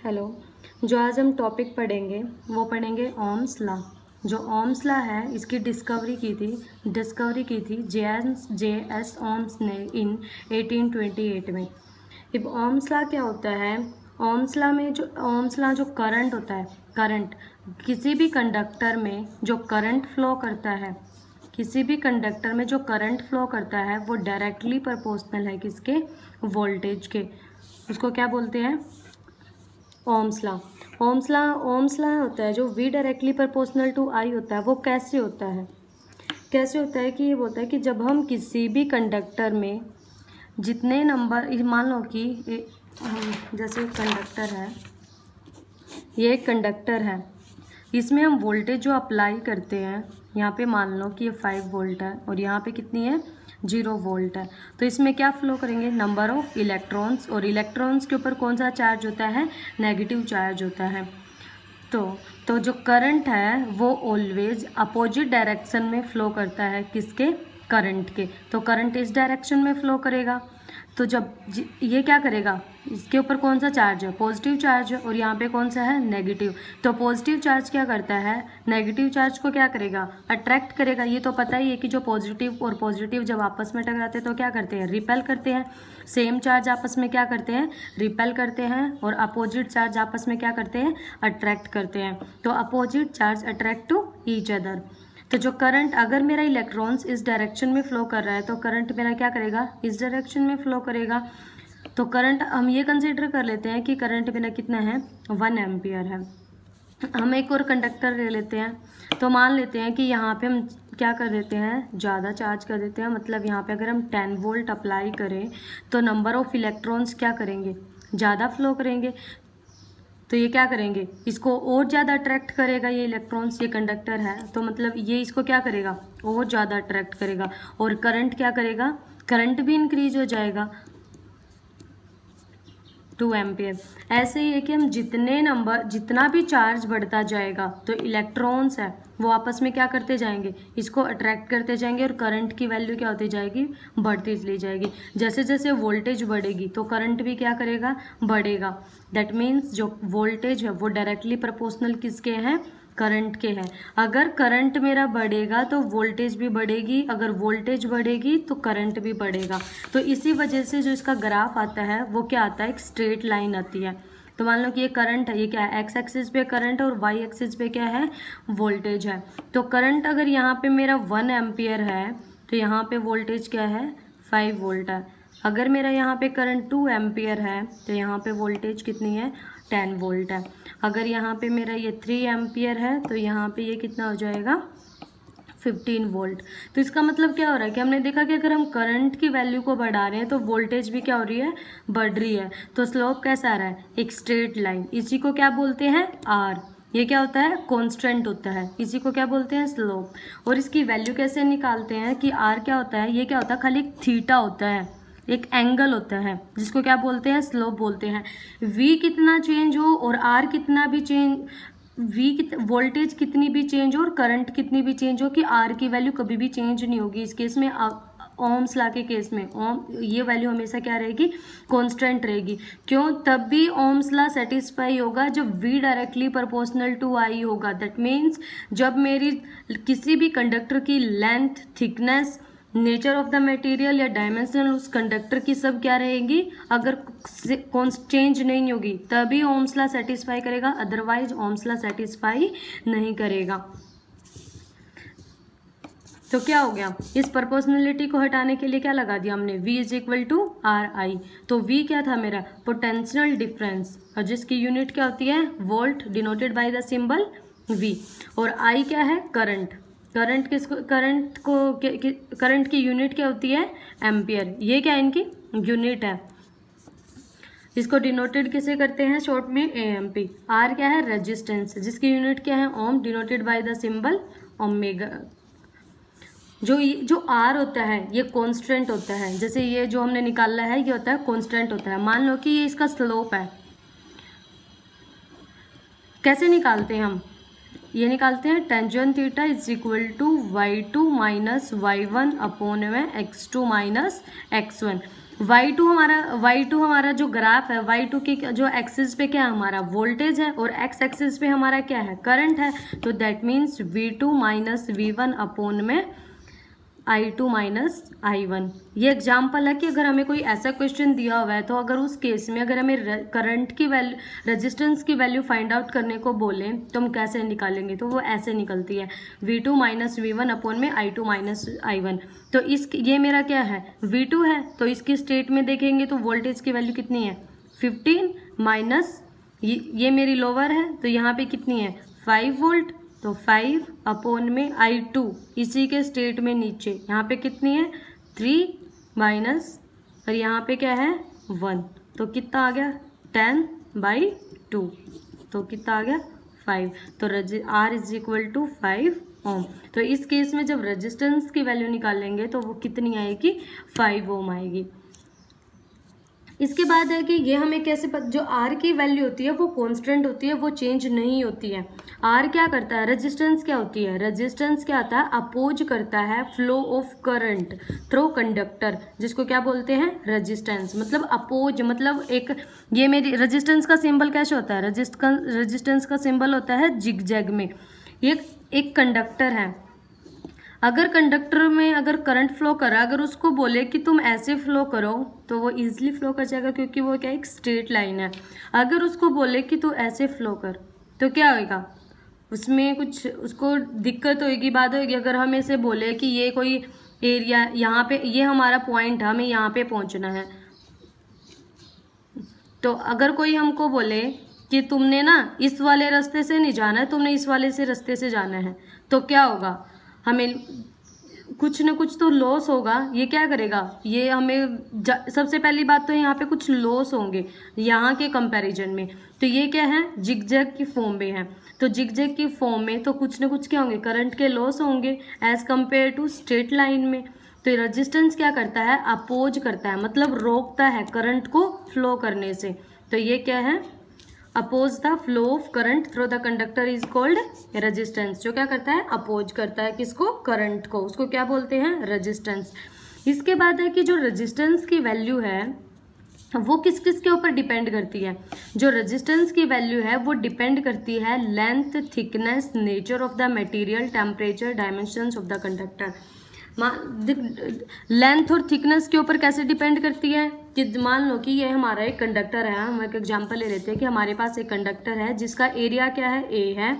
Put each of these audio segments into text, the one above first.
Hello. जो आज हम टॉपिक पढ़ेंगे वो पढ़ेंगे ओम्स लॉ। जो ओम्स लॉ है इसकी डिस्कवरी की थी जे एस ओम्स ने इन 1828 में। अब ओम्स लॉ क्या होता है? ओम्स लॉ जो करंट होता है, करंट किसी भी कंडक्टर में जो करंट फ्लो करता है, वो डायरेक्टली प्रोपोर्शनल है किसके? वोल्टेज के। उसको क्या बोलते हैं? ओम्स लॉ होता है जो V directly proportional to I होता है। वो कैसे होता है कि ये बोलता है कि जब हम किसी भी कंडक्टर में जितने नंबर, मान लो कि जैसे ये एक कंडक्टर है, इसमें हम वोल्टेज जो अप्लाई करते हैं, यहाँ पे मान लो कि ये 5 वोल्ट है और यहाँ पे कितनी है? 0 वोल्ट है। तो इसमें क्या फ्लो करेंगे? नंबर ऑफ इलेक्ट्रॉन्स, और इलेक्ट्रॉन्स के ऊपर कौन सा चार्ज होता है? नेगेटिव चार्ज होता है। तो जो करंट है वो ऑलवेज अपोजिट डायरेक्शन में फ्लो करता है। किसके? करंट के। तो करंट इस डायरेक्शन में फ्लो करेगा। तो जब ये क्या करेगा? इसके ऊपर कौन सा चार्ज है? पॉजिटिव चार्ज है, और यहाँ पे कौन सा है? नेगेटिव। तो पॉजिटिव चार्ज क्या करता है? नेगेटिव चार्ज को क्या करेगा? अट्रैक्ट करेगा। ये तो पता ही है कि जो पॉजिटिव और पॉजिटिव जब आपस में टकराते हैं तो क्या करते हैं? रिपेल करते हैं। सेम चार्ज आपस में क्या करते हैं? रिपेल करते हैं। और अपोजिट चार्ज आपस में क्या करते हैं? अट्रैक्ट करते हैं। तो opposite charge attract to each other. तो जो करंट, अगर मेरा इलेक्ट्रॉन्स इस डायरेक्शन में फ्लो कर रहा है तो करंट मेरा क्या करेगा? इस डायरेक्शन में फ्लो करेगा। तो करंट हम ये कंसीडर कर लेते हैं कि करंट मेरा कितना है? 1 एम्पियर है। हम एक और कंडक्टर ले लेते हैं। तो मान लेते हैं कि यहाँ पे हम क्या कर देते हैं? ज़्यादा चार्ज कर देते हैं। मतलब यहाँ पे अगर हम 10 वोल्ट अप्लाई करें तो नंबर ऑफ इलेक्ट्रॉन्स क्या करेंगे? ज़्यादा फ्लो करेंगे। तो ये क्या करेंगे? इसको और ज़्यादा अट्रैक्ट करेगा। ये इलेक्ट्रॉन्स, ये कंडक्टर है तो मतलब ये इसको क्या करेगा? और ज़्यादा अट्रैक्ट करेगा। और करंट क्या करेगा? करंट भी इंक्रीज हो जाएगा 2 एम्पियर। ऐसे ही है कि हम जितना भी चार्ज बढ़ता जाएगा तो इलेक्ट्रॉन्स है वो आपस में क्या करते जाएंगे? इसको अट्रैक्ट करते जाएंगे, और करंट की वैल्यू क्या होती जाएगी? बढ़ती चली जाएगी। जैसे जैसे वोल्टेज बढ़ेगी तो करंट भी क्या करेगा? बढ़ेगा। दैट मीन्स जो वोल्टेज है वो डायरेक्टली प्रोपोर्शनल किसके हैं? करंट के हैं। अगर करंट मेरा बढ़ेगा तो वोल्टेज भी बढ़ेगी, अगर वोल्टेज बढ़ेगी तो करंट भी बढ़ेगा। तो इसी वजह से जो इसका ग्राफ आता है वो क्या आता है? एक स्ट्रेट लाइन आती है। तो मान लो कि ये करंट है, ये क्या है? एक्स एक्सिस पे करंट और वाई एक्सिस पे क्या है? वोल्टेज है। तो करंट अगर यहाँ पे मेरा 1 एम्पियर है तो यहाँ पे वोल्टेज क्या है? 5 वोल्ट है। अगर मेरा यहाँ पे करंट 2 एम्पियर है तो यहाँ पे वोल्टेज कितनी है? 10 वोल्ट है। अगर यहाँ पे मेरा ये 3 एम्पियर है तो यहाँ पे ये कितना हो जाएगा? 15 वोल्ट। तो इसका मतलब क्या हो रहा है कि हमने देखा कि अगर हम करंट की वैल्यू को बढ़ा रहे हैं तो वोल्टेज भी क्या हो रही है? बढ़ रही है। तो स्लोप कैसा आ रहा है? एक स्ट्रेट लाइन। इसी को क्या बोलते हैं? आर। ये क्या होता है? कांस्टेंट होता है। इसी को क्या बोलते हैं? स्लोप। और इसकी वैल्यू कैसे निकालते हैं कि आर क्या होता है? ये क्या होता है? खाली एक थीटा होता है, एक एंगल होता है जिसको क्या बोलते हैं? स्लोप बोलते हैं। V कितना चेंज हो और R कितना भी चेंज, वोल्टेज कितनी भी चेंज हो और करंट कितनी भी चेंज हो, कि R की वैल्यू कभी भी चेंज नहीं होगी। इस केस में ओम्स लॉ के केस में ये वैल्यू हमेशा क्या रहेगी? कांस्टेंट रहेगी। क्यों? तब भी ओम्स लॉ सेटिस्फाई होगा जब V directly proportional to I होगा। दैट मीन्स जब मेरी किसी भी कंडक्टर की length, thickness, nature of the material या डायमेंशन उस कंडक्टर की सब क्या रहेगी? अगर चेंज नहीं होगी तभी ओम्स लॉ सेटिस्फाई करेगा, अदरवाइज ओम्स लॉ सेटिस्फाई नहीं करेगा। तो क्या हो गया? इस प्रोपोर्शनलिटी को हटाने के लिए क्या लगा दिया हमने? V is equal to RI। तो V क्या था मेरा? पोटेंशियल डिफरेंस, और जिसकी यूनिट क्या होती है? Volt, denoted by the symbol V। और I क्या है? करंट। करंट की यूनिट क्या होती है? एम्पियर। ये क्या इनकी यूनिट है? इसको डिनोटेड किसे करते हैं शॉर्ट में? AMP। R क्या है? रेजिस्टेंस, जिसकी यूनिट क्या है? Ohm, denoted by the symbol omega. जो R होता है ये कांस्टेंट होता है। जैसे ये जो हमने निकाला है ये होता है कांस्टेंट होता है। मान लो कि ये इसका स्लोप है। कैसे निकालते हैं हम? ये निकालते हैं tangent theta is equal to y2 minus y1 upon में x2 माइनस x1। y2 हमारा जो ग्राफ है, y2 के जो एक्सिस पे क्या है हमारा वोल्टेज है और x एक्सिस पे हमारा क्या है करंट है। तो that means v2 minus V1 upon में I2 माइनस I1। ये एग्जाम्पल है कि अगर हमें कोई ऐसा क्वेश्चन दिया हुआ है तो अगर उस केस में अगर हमें करंट की वैल्यू, रेजिस्टेंस की वैल्यू फाइंड आउट करने को बोले तो हम कैसे निकालेंगे, तो वो ऐसे निकलती है V2 माइनस V1 अपॉन में I2 माइनस I1। तो ये मेरा क्या है V2 है, तो इसकी स्टेट में देखेंगे तो वोल्टेज की वैल्यू कितनी है 15 माइनस ये मेरी लोअर है तो यहाँ पे कितनी है 5 वोल्ट, तो 5 अपॉन में I2 इसी के स्टेट में नीचे यहाँ पे कितनी है 3 माइनस और यहाँ पे क्या है 1, तो कितना आ गया 10/2, तो कितना आ गया 5। तो R इज इक्वल टू 5 ओम। तो इस केस में जब रेजिस्टेंस की वैल्यू निकालेंगे तो वो कितनी आएगी 5 ओम आएगी। इसके बाद है कि ये हमें कैसे जो R की वैल्यू होती है वो कांस्टेंट होती है, वो चेंज नहीं होती है। R क्या करता है, रेजिस्टेंस क्या होती है, रेजिस्टेंस क्या आता है अपोज करता है flow of current through conductor, जिसको क्या बोलते हैं रेजिस्टेंस। मतलब अपोज मतलब एक ये मेरी रेजिस्टेंस का सिंबल कैसे होता है, रेजिस्टेंस का सिंबल होता है जिगजैग में। एक कंडक्टर है, अगर कंडक्टर में अगर करंट फ्लो करा, अगर उसको बोले कि तुम ऐसे फ्लो करो तो वो इजीली फ्लो कर जाएगा क्योंकि वो क्या एक स्ट्रेट लाइन है। अगर उसको बोले कि तू ऐसे फ्लो कर तो क्या होएगा, उसमें कुछ उसको दिक्कत होएगी, बात होएगी। अगर हम ऐसे बोले कि ये कोई एरिया यहाँ पे ये हमारा पॉइंट है, हमें यहाँ पे पहुँचना है, तो अगर कोई हमको बोले कि तुमने ना इस वाले रास्ते से नहीं जाना है, तुमने इस वाले से रास्ते से जाना है, तो क्या होगा, हमें कुछ न कुछ तो लॉस होगा। ये क्या करेगा, ये हमें सबसे पहली बात तो यहाँ पे कुछ लॉस होंगे यहाँ के कंपैरिजन में। तो ये क्या है जिगजैग की फॉर्म में है, तो जिगजैग की फॉर्म में तो कुछ न कुछ क्या होंगे करंट के लॉस होंगे as compare to straight line में। तो रेजिस्टेंस क्या करता है अपोज करता है, मतलब रोकता है करंट को फ्लो करने से। तो ये क्या है oppose the flow of current through the conductor is called resistance. जो क्या करता है अपोज करता है किसको करंट को, उसको क्या बोलते हैं रेजिस्टेंस। इसके बाद है कि जो रेजिस्टेंस की वैल्यू है वो किस किस के ऊपर डिपेंड करती है। जो रेजिस्टेंस की वैल्यू है वो डिपेंड करती है length, thickness, nature of the material, temperature, dimensions of the conductor. Length और थिकनेस के ऊपर कैसे डिपेंड करती है कि मान लो कि ये हमारा एक कंडक्टर है, हम एक एग्जांपल ले लेते हैं कि हमारे पास एक कंडक्टर है जिसका एरिया क्या है A है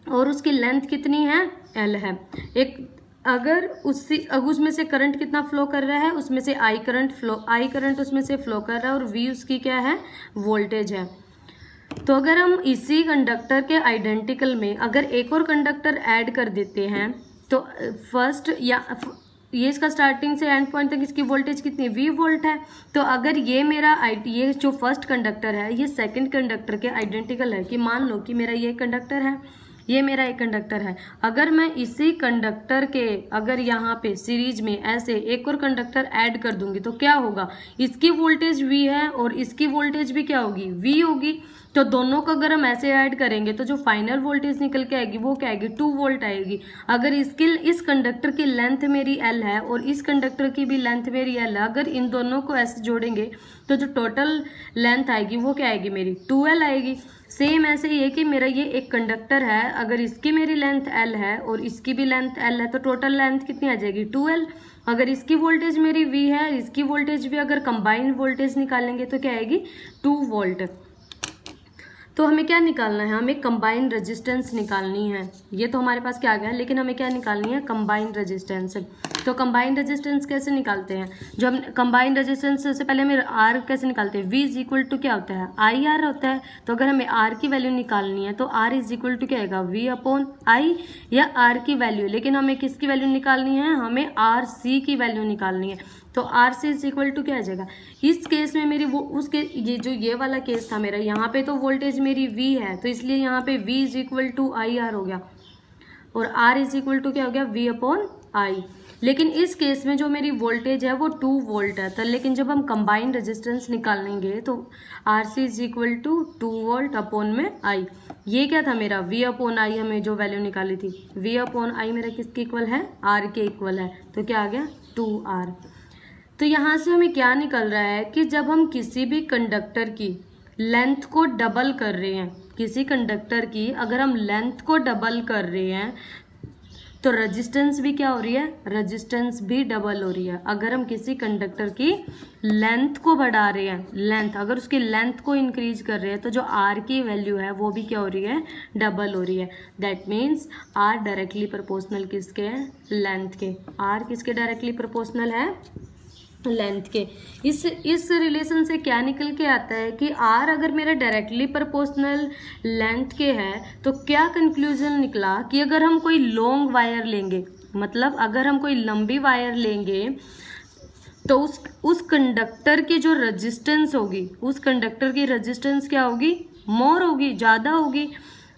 और उसकी लेंथ कितनी है L है। एक अगर उसमें से करंट कितना फ्लो कर रहा है, उसमें से I करंट उसमें से फ्लो कर रहा है और V उसकी क्या है वोल्टेज है। तो अगर हम इसी कंडक्टर के आइडेंटिकल में अगर एक और कंडक्टर ऐड कर देते हैं तो फर्स्ट या ये इसका स्टार्टिंग से एंड पॉइंट तक इसकी वोल्टेज कितनी V वोल्ट है। तो अगर ये जो फर्स्ट कंडक्टर है ये सेकंड कंडक्टर के आइडेंटिकल है कि मान लो कि मेरा ये कंडक्टर है, ये मेरा एक कंडक्टर है, अगर मैं इसी कंडक्टर के अगर यहाँ पे सीरीज में ऐसे एक और कंडक्टर ऐड कर दूंगी तो क्या होगा, इसकी वोल्टेज V है और इसकी वोल्टेज भी क्या होगी V होगी। तो दोनों को अगर हम ऐसे ऐड करेंगे तो जो फाइनल वोल्टेज निकल के आएगी वो क्या आएगी 2 वोल्ट आएगी। अगर इस कंडक्टर की लेंथ मेरी L है और इस कंडक्टर की भी लेंथ मेरी L है, अगर इन दोनों को ऐसे जोड़ेंगे तो जो टोटल लेंथ आएगी वो क्या आएगी मेरी 2L आएगी। सेम ऐसे ही है कि मेरा ये एक कंडक्टर है, अगर इसकी मेरी लेंथ L है और इसकी भी लेंथ L है तो टोटल लेंथ कितनी आ जाएगी 2L। अगर इसकी वोल्टेज मेरी V है, इसकी वोल्टेज भी अगर कंबाइंड वोल्टेज निकालेंगे तो क्या आएगी 2 वोल्ट। तो हमें क्या निकालना है, हमें कंबाइंड रेजिस्टेंस निकालनी है। ये तो हमारे पास क्या आ गया, लेकिन हमें क्या निकालनी है कंबाइंड रेजिस्टेंस। तो कंबाइंड रेजिस्टेंस कैसे निकालते हैं, जो हम कंबाइंड रेजिस्टेंस से पहले हमें R कैसे निकालते हैं, V इज इक्वल टू क्या होता है IR होता है। तो अगर हमें R की वैल्यू निकालनी है तो R इज इक्वल टू क्या आएगा V अपॉन I या R की वैल्यू, लेकिन हमें किसकी वैल्यू निकालनी है, हमें RC की वैल्यू निकालनी है। तो RC इज इक्वल टू क्या आ जाएगा, इस केस में मेरी वो उसके ये वाला केस था मेरा, यहाँ पे तो वोल्टेज मेरी V है तो इसलिए यहाँ पे V is equal to IR हो गया और R इज इक्वल टू क्या हो गया V अपॉन I। लेकिन इस केस में जो मेरी वोल्टेज है वो 2 वोल्ट है। तो लेकिन जब हम कंबाइंड रेजिस्टेंस निकालेंगे तो RC is equal to 2 volt upon में I। ये क्या था मेरा V अपॉन I, हमें जो वैल्यू निकाली थी V अपॉन I मेरा किसके इक्वल है R के इक्वल है, तो क्या आ गया 2R। तो यहाँ से हमें क्या निकल रहा है कि जब हम किसी भी कंडक्टर की लेंथ को डबल कर रहे हैं, किसी कंडक्टर की अगर हम लेंथ को डबल कर रहे हैं तो रेजिस्टेंस भी क्या हो रही है, रेजिस्टेंस भी डबल हो रही है। अगर हम किसी कंडक्टर की लेंथ को बढ़ा रहे हैं, लेंथ अगर उसकी लेंथ को इंक्रीज कर रहे हैं तो जो आर की वैल्यू है वो भी क्या हो रही है, डबल हो रही है। That means R directly proportional किसके है, लेंथ के। आर किसके डायरेक्टली प्रोपोर्शनल है, लेंथ के। इस रिलेशन से क्या निकल के आता है कि आर अगर मेरा डायरेक्टली प्रोपोर्शनल लेंथ के है तो क्या कंक्लूजन निकला कि अगर हम कोई लॉन्ग वायर लेंगे, मतलब अगर हम कोई लंबी वायर लेंगे तो उस कंडक्टर की जो रेजिस्टेंस होगी, उस कंडक्टर की रेजिस्टेंस क्या होगी, मोर होगी, ज़्यादा होगी।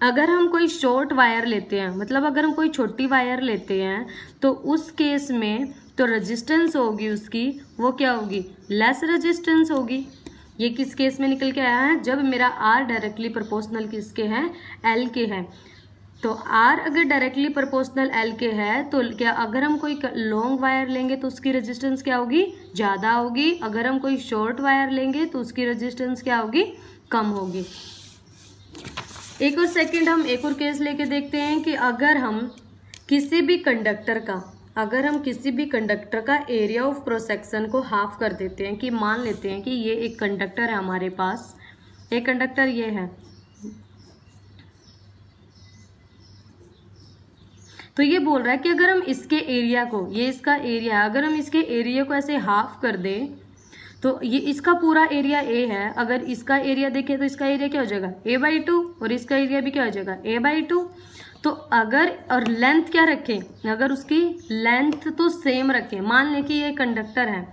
अगर हम कोई शॉर्ट वायर लेते हैं, मतलब अगर हम कोई छोटी वायर लेते हैं तो उस केस में तो रेजिस्टेंस होगी उसकी वो क्या होगी, लेस रेजिस्टेंस होगी। ये किस केस में निकल के आया है, जब मेरा आर डायरेक्टली प्रोपोर्शनल किसके है, एल के है। तो आर अगर डायरेक्टली प्रोपोर्शनल एल के है तो क्या अगर हम कोई लॉन्ग वायर लेंगे तो उसकी रेजिस्टेंस क्या होगी, ज़्यादा होगी। अगर हम कोई शॉर्ट वायर लेंगे तो उसकी रेजिस्टेंस क्या होगी, कम होगी। एक और सेकंड हम एक और केस लेके देखते हैं कि अगर हम किसी भी कंडक्टर का एरिया ऑफ क्रॉस सेक्शन को हाफ कर देते हैं, कि मान लेते हैं कि ये एक कंडक्टर है हमारे पास, एक कंडक्टर ये है, तो ये बोल रहा है कि अगर हम इसके एरिया को, ये इसका एरिया है, अगर हम इसके एरिया को ऐसे हाफ कर दें तो ये इसका पूरा एरिया ए है। अगर इसका एरिया देखें तो इसका एरिया क्या हो जाएगा, a/2, और इसका एरिया भी क्या हो जाएगा, a/2। तो अगर और लेंथ क्या रखें, अगर उसकी लेंथ तो सेम रखें, मान लें कि ये कंडक्टर है,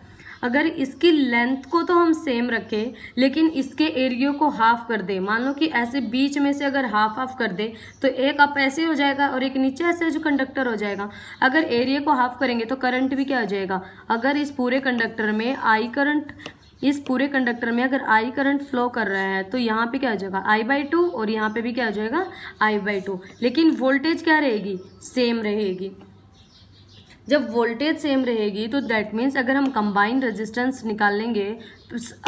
अगर इसकी लेंथ को तो हम सेम रखें लेकिन इसके एरिया को हाफ कर दे, मान लो कि ऐसे बीच में से अगर हाफ हाफ कर दे तो एक अप ऐसे हो जाएगा और एक नीचे ऐसे जो कंडक्टर हो जाएगा। अगर एरिया को हाफ करेंगे तो करंट भी क्या हो जाएगा, अगर इस पूरे कंडक्टर में अगर आई करंट फ्लो कर रहा है तो यहाँ पे क्या हो जाएगा, I/2, और यहाँ पे भी क्या हो जाएगा, I/2। लेकिन वोल्टेज क्या रहेगी, सेम रहेगी। जब वोल्टेज सेम रहेगी तो दैट मीन्स अगर हम कंबाइंड रेजिस्टेंस निकालेंगे,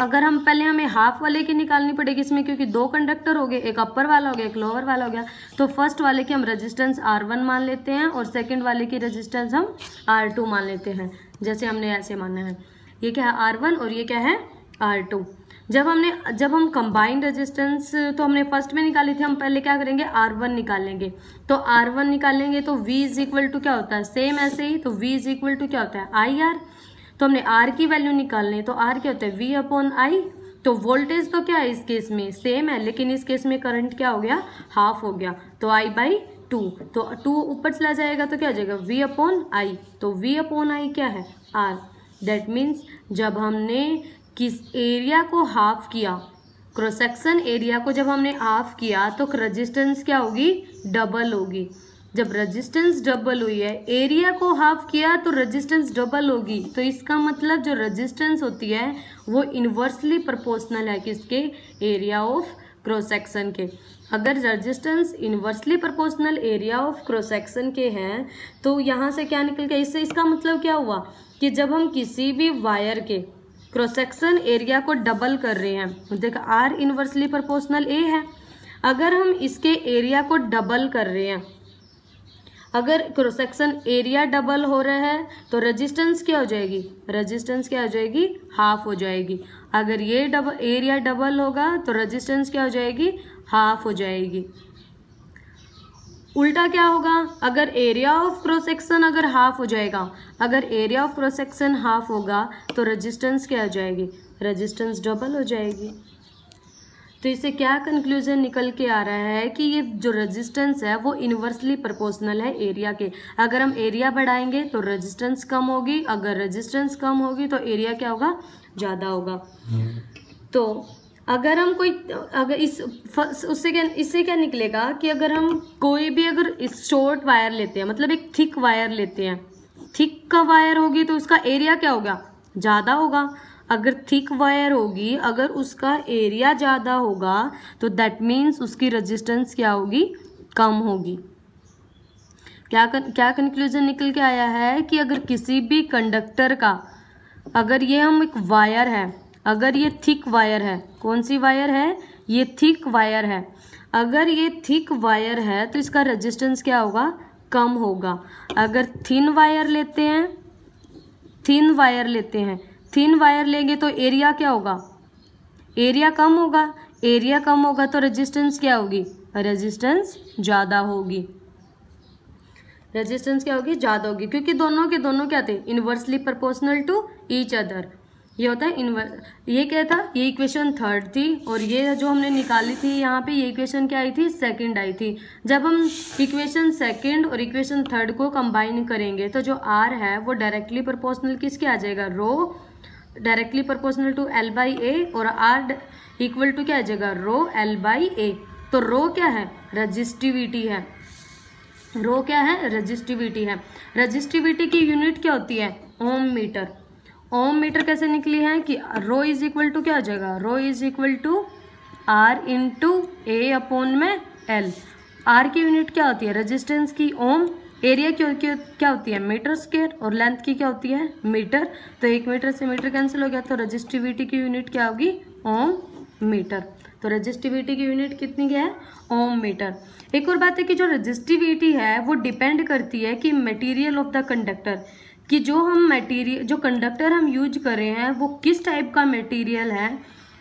अगर हम पहले हमें हाफ वाले की निकालनी पड़ेगी इसमें, क्योंकि दो कंडक्टर हो गए, एक अपर वाला हो गया, एक लोअर वाला हो गया। तो फर्स्ट वाले की हम रेजिस्टेंस R1 मान लेते हैं और सेकंड वाले की रेजिस्टेंस हम R2 मान लेते हैं। जैसे हमने ऐसे मानना है, ये क्या है R1 और ये क्या है R2। जब हम कंबाइंड रेजिस्टेंस तो हमने फर्स्ट में निकाली थी, हम पहले क्या करेंगे, R1 निकालेंगे। तो R1 निकालेंगे तो V इज इक्वल टू क्या होता है, सेम ऐसे ही, तो V इज इक्वल टू क्या होता है, IR। तो हमने R की वैल्यू निकालनी है तो R क्या होता है, V/I। तो वोल्टेज तो क्या है इस केस में, सेम है, लेकिन इस केस में करंट क्या हो गया, हाफ हो गया, तो I/2। तो 2 ऊपर चला जाएगा तो क्या हो जाएगा, V/I। तो V/I क्या है, R। दैट मीन्स जब हमने किस एरिया को हाफ किया, क्रॉस सेक्शन एरिया को जब हमने हाफ किया तो रेजिस्टेंस क्या होगी, डबल होगी। जब रेजिस्टेंस डबल हुई है, एरिया को हाफ किया तो रेजिस्टेंस डबल होगी। तो इसका मतलब जो रेजिस्टेंस होती है वो इन्वर्सली प्रोपोर्शनल है किसके, एरिया ऑफ क्रॉस सेक्शन के। अगर resistance inversely proportional area of cross section के हैं तो यहाँ से क्या निकल गया, इससे इसका मतलब क्या हुआ कि जब हम किसी भी वायर के क्रॉस सेक्शन एरिया को डबल कर रहे हैं, देखो R इन्वर्सली प्रोपोर्शनल A है, अगर हम इसके एरिया को डबल कर रहे हैं, अगर क्रॉस सेक्शन एरिया डबल हो रहा है तो रेजिस्टेंस क्या हो जाएगी, रेजिस्टेंस क्या हो जाएगी, हाफ हो जाएगी। अगर ये एरिया डबल होगा तो रेजिस्टेंस क्या हो जाएगी, हाफ हो जाएगी। उल्टा क्या होगा, अगर एरिया ऑफ क्रॉस सेक्शन अगर हाफ हो जाएगा, अगर area of cross section half होगा तो रेजिस्टेंस क्या हो जाएगी, रेजिस्टेंस डबल हो जाएगी। तो इससे क्या कंक्लूजन निकल के आ रहा है कि ये जो रेजिस्टेंस है वो इन्वर्सली प्रोपोर्शनल है एरिया के। अगर हम एरिया बढ़ाएंगे तो रेजिस्टेंस कम होगी, अगर रेजिस्टेंस कम होगी तो एरिया क्या होगा, ज़्यादा होगा। तो अगर हम इससे क्या निकलेगा कि अगर हम कोई भी इस शॉर्ट वायर लेते हैं, मतलब एक थिक वायर लेते हैं, थिक का वायर होगी तो उसका एरिया क्या होगा, ज़्यादा होगा। अगर थिक वायर होगी, अगर उसका एरिया ज़्यादा होगा तो दैट मीन्स उसकी रेजिस्टेंस क्या होगी, कम होगी। क्या कंक्लूजन निकल के आया है कि अगर किसी भी कंडक्टर का अगर ये हम एक वायर है, अगर ये थिक वायर है, कौन सी वायर है, ये थिक वायर है, अगर ये थिक वायर है तो इसका रेजिस्टेंस क्या होगा, कम होगा। अगर थिन वायर लेते हैं, थिन वायर लेते हैं, थिन वायर लेंगे तो एरिया क्या होगा, एरिया कम होगा, एरिया कम होगा तो रेजिस्टेंस क्या होगी, रेजिस्टेंस ज़्यादा होगी, रेजिस्टेंस क्या होगी, ज़्यादा होगी, क्योंकि दोनों के दोनों क्या थे, inversely proportional to each other. ये होता है ये क्या था, ये इक्वेशन थर्ड थी, और ये जो हमने निकाली थी यहाँ पे, ये इक्वेशन क्या आई थी, सेकंड आई थी। जब हम इक्वेशन सेकंड और इक्वेशन थर्ड को कंबाइन करेंगे तो जो आर है वो डायरेक्टली प्रोपोर्शनल किसके आ जाएगा, rho, directly proportional to L by A, और आर इक्वल टू क्या आ जाएगा, रो एल बाई ए। तो रो क्या है, रजिस्टिविटी है, रो क्या है, रजिस्टिविटी है। रजिस्टिविटी की यूनिट क्या होती है, ओम मीटर। ओम मीटर कैसे निकली है कि रो इज इक्वल टू क्या हो जाएगा, rho is equal to R into A upon में एल। आर की यूनिट क्या होती है, रेजिस्टेंस की ओम, एरिया क्या होती है, मीटर स्क्वायर, और लेंथ की क्या होती है, मीटर। तो 1 मीटर से मीटर कैंसिल हो गया, तो रजिस्टिविटी की यूनिट क्या होगी, ओम मीटर। तो रजिस्टिविटी की यूनिट कितनी क्या है, ओम मीटर। एक और बात है कि जो रजिस्टिविटी है वो डिपेंड करती है कि मटेरियल ऑफ द कंडक्टर, कि जो हम मटेरियल, जो कंडक्टर हम यूज कर रहे हैं वो किस टाइप का मटेरियल है,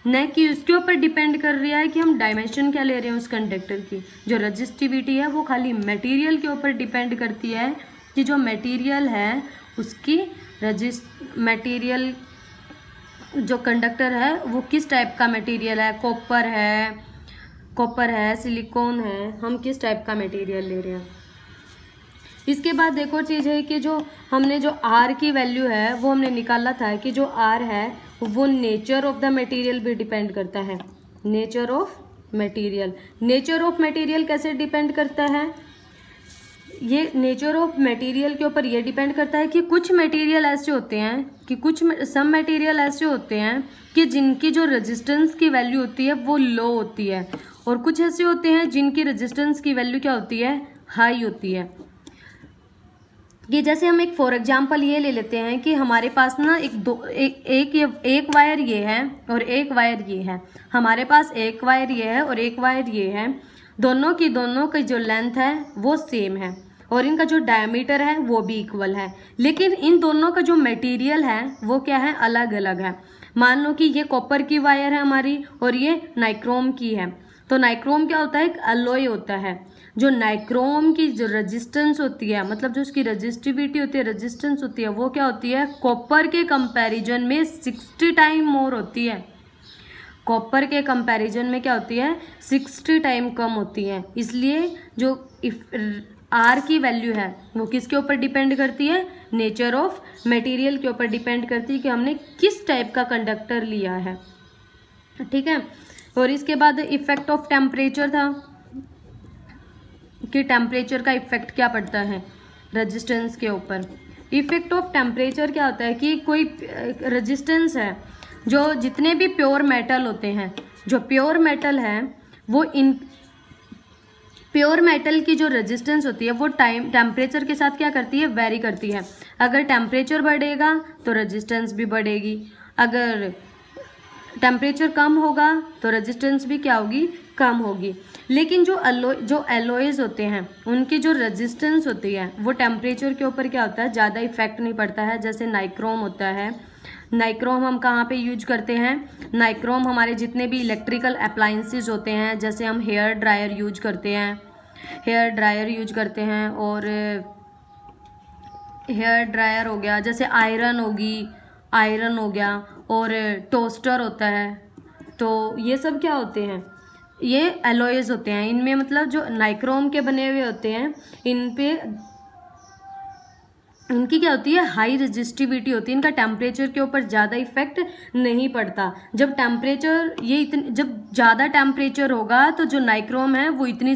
न कि उसके ऊपर डिपेंड कर रहा है कि हम डायमेंशन क्या ले रहे हैं उस कंडक्टर की। जो रजिस्टिविटी है वो खाली मटेरियल के ऊपर डिपेंड करती है कि जो मटेरियल है उसकी मटेरियल, जो कंडक्टर है वो किस टाइप का मटेरियल है, कॉपर है, सिलिकॉन है, हम किस टाइप का मटेरियल ले रहे हैं। इसके बाद एक और चीज़ है कि जो हमने जो आर की वैल्यू है वो हमने निकाला था कि जो आर है वो नेचर ऑफ द मटेरियल भी डिपेंड करता है। Nature of material, nature of material कैसे डिपेंड करता है, ये नेचर ऑफ मटेरियल के ऊपर ये डिपेंड करता है कि कुछ मटेरियल ऐसे होते हैं कि सम मटेरियल ऐसे होते हैं कि जिनकी जो रेजिस्टेंस की वैल्यू होती है वो लो होती है, और कुछ ऐसे होते हैं जिनकी रेजिस्टेंस की वैल्यू क्या होती है, हाई होती है। कि जैसे हम एक फॉर एग्जांपल ये ले लेते हैं कि हमारे पास ना एक वायर ये है और एक वायर ये है, हमारे पास एक वायर ये है और एक वायर ये है, दोनों की जो लेंथ है वो सेम है और इनका जो डायमीटर है वो भी इक्वल है, लेकिन इन दोनों का जो मटेरियल है वो क्या है, अलग अलग है। मान लो कि ये कॉपर की वायर है हमारी और ये नाइक्रोम की है, तो नाइक्रोम क्या होता है, एक अलॉय होता है। जो नाइक्रोम की जो रेजिस्टेंस होती है, मतलब जो उसकी रेजिस्टिविटी होती है, रेजिस्टेंस होती है, वो क्या होती है, कॉपर के कंपैरिजन में 60 टाइम मोर होती है। कॉपर के कंपैरिजन में क्या होती है, 60 टाइम कम होती है। इसलिए जो आर की वैल्यू है वो किसके ऊपर डिपेंड करती है, नेचर ऑफ मटेरियल के ऊपर डिपेंड करती है कि हमने किस टाइप का कंडक्टर लिया है, ठीक है। और इसके बाद इफेक्ट ऑफ टेम्परेचर था कि टेम्परेचर का इफेक्ट क्या पड़ता है रेजिस्टेंस के ऊपर। इफेक्ट ऑफ टेम्परेचर क्या होता है कि कोई रेजिस्टेंस है, जो जितने भी प्योर मेटल होते हैं, जो प्योर मेटल है वो इन प्योर मेटल की जो रेजिस्टेंस होती है वो टेम्परेचर के साथ क्या करती है, वेरी करती है। अगर टेम्परेचर बढ़ेगा तो रेजिस्टेंस भी बढ़ेगी, अगर टेम्परेचर कम होगा तो रेजिस्टेंस भी क्या होगी, कम होगी। लेकिन जो एलॉयज होते हैं उनकी जो रेजिस्टेंस होती है वो टेम्परेचर के ऊपर क्या होता है, ज़्यादा इफेक्ट नहीं पड़ता है। जैसे नाइक्रोम होता है, नाइक्रोम हम कहाँ पे यूज करते हैं, नाइक्रोम हमारे जितने भी इलेक्ट्रिकल अप्लायंसेस होते हैं, जैसे हम हेयर ड्रायर यूज करते हैं, हेयर ड्रायर यूज करते हैं, और हेयर ड्रायर हो गया, जैसे आयरन होगी, आयरन हो गया, और टोस्टर होता है, तो ये सब क्या होते हैं, ये एलॉयज होते हैं। इनमें मतलब जो नाइक्रोम के बने हुए होते हैं इन पे इनकी क्या होती है, हाई रेजिस्टिविटी होती है, इनका टेम्परेचर के ऊपर ज़्यादा इफेक्ट नहीं पड़ता। जब टेम्परेचर जब ज़्यादा टेम्परेचर होगा तो जो नाइक्रोम है वो इतनी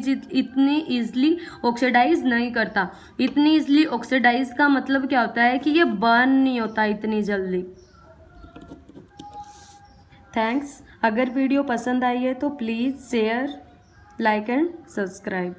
ईजिली ऑक्सीडाइज नहीं करता। इतनी ईजिली ऑक्सीडाइज का मतलब क्या होता है कि ये बर्न नहीं होता इतनी जल्दी। थैंक्स। अगर वीडियो पसंद आई है तो please share, like and subscribe.